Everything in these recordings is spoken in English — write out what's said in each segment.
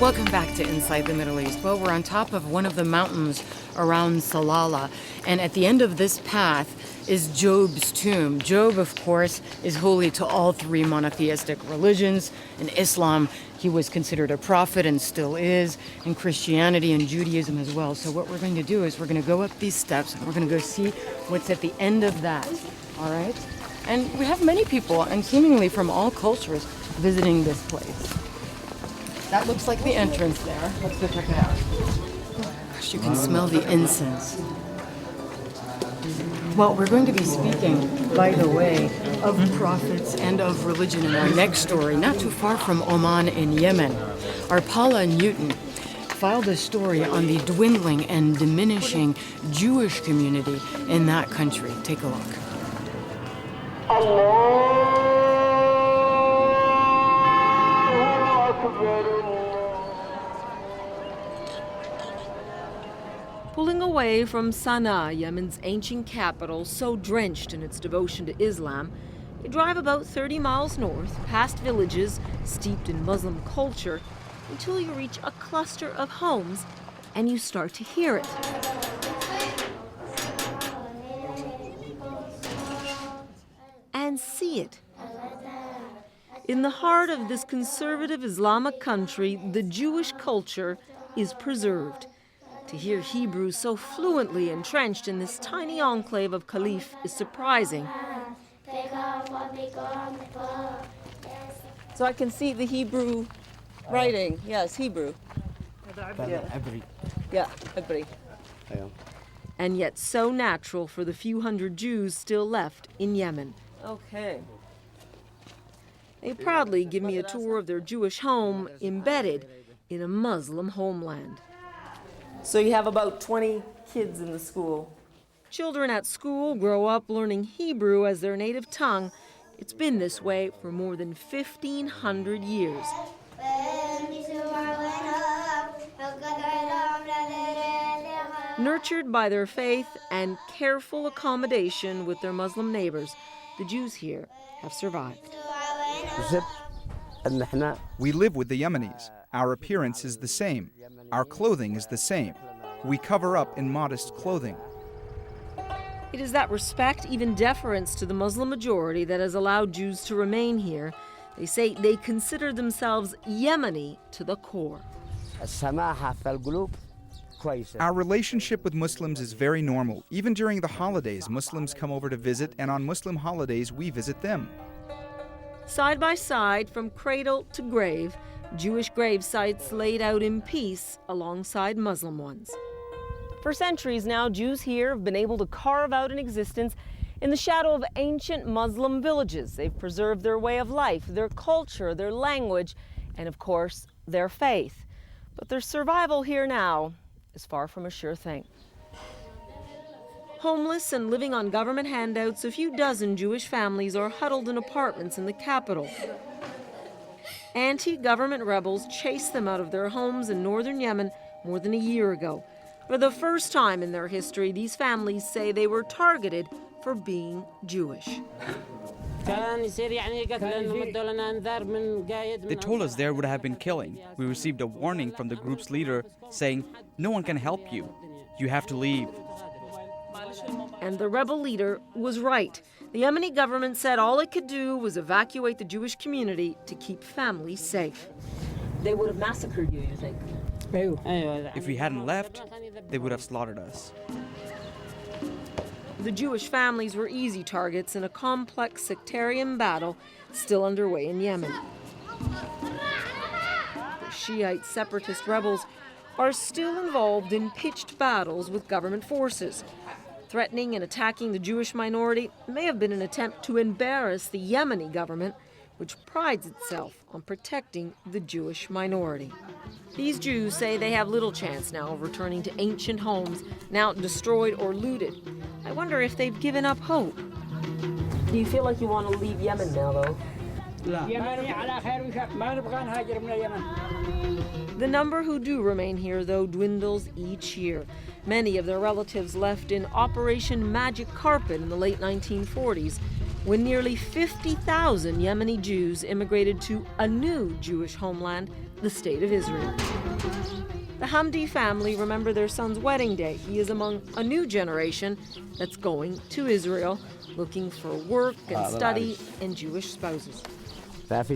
Welcome back to Inside the Middle East. Well, we're on top of one of the mountains around Salalah, and at the end of this path is Job's tomb. Job, of course, is holy to all three monotheistic religions. In Islam, he was considered a prophet and still is, in Christianity and Judaism as well. So what we're going to do is we're going to go up these steps and we're going to go see what's at the end of that, all right? And we have many people, and seemingly from all cultures, visiting this place. That looks like the entrance there. Let's go check it out. Gosh, you can smell the incense. Well, we're going to be speaking, by the way, of prophets and of religion in our next story, not too far from Oman in Yemen. Our Paula Newton filed a story on the dwindling and diminishing Jewish community in that country. Take a look. Pulling away from Sana'a, Yemen's ancient capital, so drenched in its devotion to Islam, you drive about 30 miles north, past villages steeped in Muslim culture, until you reach a cluster of homes and you start to hear it. And see it. In the heart of this conservative Islamic country, the Jewish culture is preserved. To hear Hebrew so fluently entrenched in this tiny enclave of Caliph is surprising. So I can see the Hebrew writing. Yes, Hebrew. Yeah, Hebrew. And yet so natural for the few hundred Jews still left in Yemen. Okay. They proudly give me a tour of their Jewish home embedded in a Muslim homeland. So you have about 20 kids in the school. Children at school grow up learning Hebrew as their native tongue. It's been this way for more than 1,500 years. Nurtured by their faith and careful accommodation with their Muslim neighbors, the Jews here have survived. We live with the Yemenis. Our appearance is the same. Our clothing is the same. We cover up in modest clothing. It is that respect, even deference to the Muslim majority, that has allowed Jews to remain here. They say they consider themselves Yemeni to the core. Our relationship with Muslims is very normal. Even during the holidays, Muslims come over to visit, and on Muslim holidays, we visit them. Side by side, from cradle to grave, Jewish grave sites laid out in peace alongside Muslim ones. For centuries now, Jews here have been able to carve out an existence in the shadow of ancient Muslim villages. They've preserved their way of life, their culture, their language, and of course, their faith. But their survival here now is far from a sure thing. Homeless and living on government handouts, a few dozen Jewish families are huddled in apartments in the capital. Anti-government rebels chased them out of their homes in northern Yemen more than a year ago. For the first time in their history, these families say they were targeted for being Jewish. They told us there would have been killing. We received a warning from the group's leader saying, "No one can help you. You have to leave." And the rebel leader was right. The Yemeni government said all it could do was evacuate the Jewish community to keep families safe. They would have massacred you, you think? If we hadn't left, they would have slaughtered us. The Jewish families were easy targets in a complex sectarian battle still underway in Yemen. The Shiite separatist rebels are still involved in pitched battles with government forces. Threatening and attacking the Jewish minority may have been an attempt to embarrass the Yemeni government, which prides itself on protecting the Jewish minority. These Jews say they have little chance now of returning to ancient homes, now destroyed or looted. I wonder if they've given up hope. Do you feel like you want to leave Yemen now, though? The number who do remain here, though, dwindles each year. Many of their relatives left in Operation Magic Carpet in the late 1940s, when nearly 50,000 Yemeni Jews immigrated to a new Jewish homeland, the State of Israel. The Hamdi family remember their son's wedding day. He is among a new generation that's going to Israel, looking for work and study and Jewish spouses. Of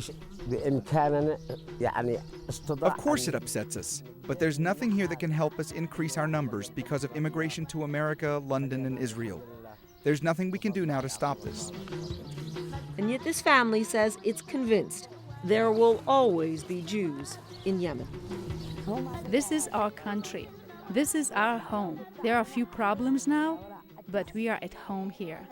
course it upsets us, but there's nothing here that can help us increase our numbers because of immigration to America, London, and Israel. There's nothing we can do now to stop this. And yet this family says it's convinced there will always be Jews in Yemen. This is our country. This is our home. There are a few problems now, but we are at home here.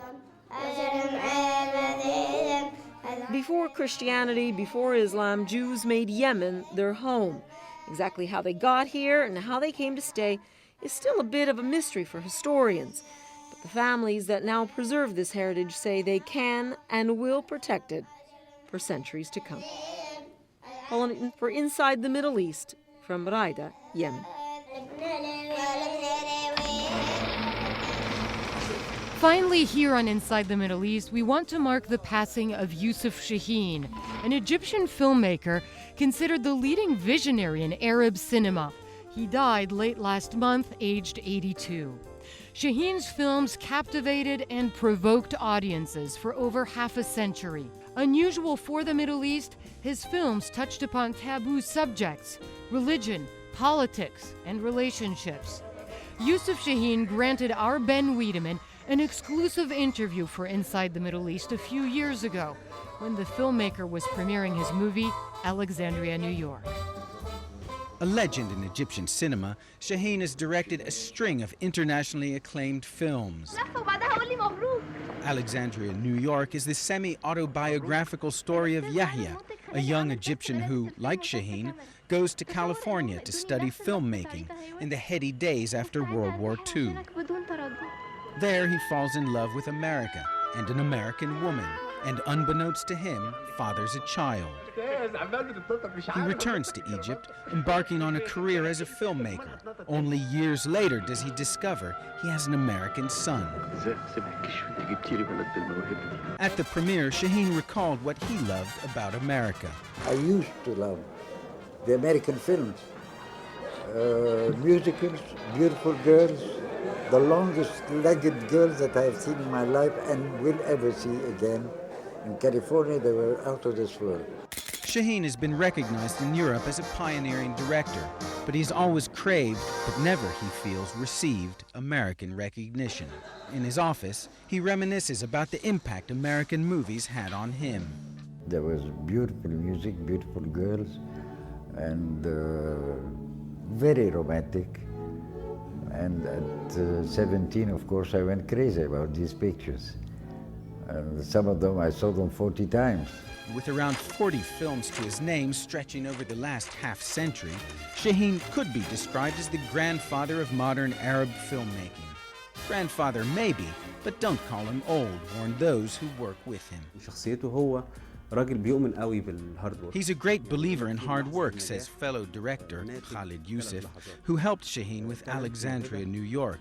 Before Christianity, before Islam, Jews made Yemen their home. Exactly how they got here and how they came to stay is still a bit of a mystery for historians. But the families that now preserve this heritage say they can and will protect it for centuries to come. Paula Newton for Inside the Middle East from Raida, Yemen. Finally, here on Inside the Middle East, we want to mark the passing of Yusuf Shaheen, an Egyptian filmmaker considered the leading visionary in Arab cinema. He died late last month, aged 82. Shaheen's films captivated and provoked audiences for over half a century. Unusual for the Middle East, his films touched upon taboo subjects, religion, politics, and relationships. Yusuf Shaheen granted our Ben Wiedemann an exclusive interview for Inside the Middle East a few years ago when the filmmaker was premiering his movie, Alexandria, New York. A legend in Egyptian cinema, Shaheen has directed a string of internationally acclaimed films. Alexandria, New York is the semi-autobiographical story of Yahya, a young Egyptian who, like Shaheen, goes to California to study filmmaking in the heady days after World War II. There he falls in love with America and an American woman, and unbeknownst to him, fathers a child. He returns to Egypt, embarking on a career as a filmmaker. Only years later does he discover he has an American son. At the premiere, Shaheen recalled what he loved about America. I used to love the American films, musicals, beautiful girls, the longest-legged girls that I have seen in my life and will ever see again. In California, they were out of this world. Shaheen has been recognized in Europe as a pioneering director, but he's always craved, but never, he feels, received American recognition. In his office, he reminisces about the impact American movies had on him. There was beautiful music, beautiful girls, and very romantic. And at 17, of course, I went crazy about these pictures. Some of them, I saw them 40 times. With around 40 films to his name stretching over the last half-century, Shaheen could be described as the grandfather of modern Arab filmmaking. Grandfather maybe, but don't call him old, warn those who work with him. He's a great believer in hard work, says fellow director Khalid Youssef, who helped Shaheen with Alexandria, New York.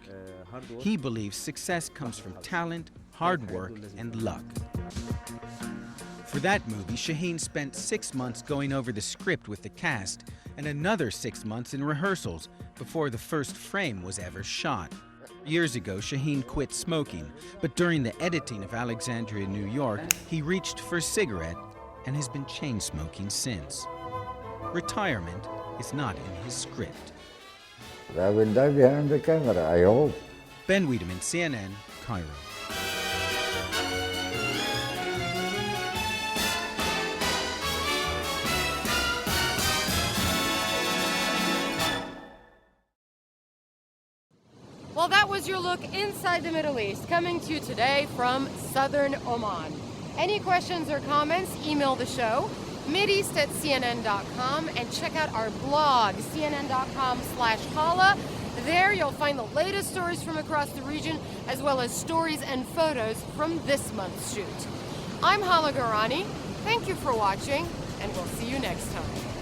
He believes success comes from talent, hard work, and luck. For that movie, Shaheen spent 6 months going over the script with the cast and another 6 months in rehearsals before the first frame was ever shot. Years ago, Shaheen quit smoking, but during the editing of Alexandria, New York, he reached for a cigarette and has been chain smoking since. Retirement is not in his script. I will die behind the camera, I hope. Ben Wiedemann, CNN, Cairo. Well, that was your look inside the Middle East, coming to you today from southern Oman. Any questions or comments, email the show, mideast@cnn.com, and check out our blog, cnn.com/Paula. There you'll find the latest stories from across the region, as well as stories and photos from this month's shoot. I'm Hala Garani. Thank you for watching, and we'll see you next time.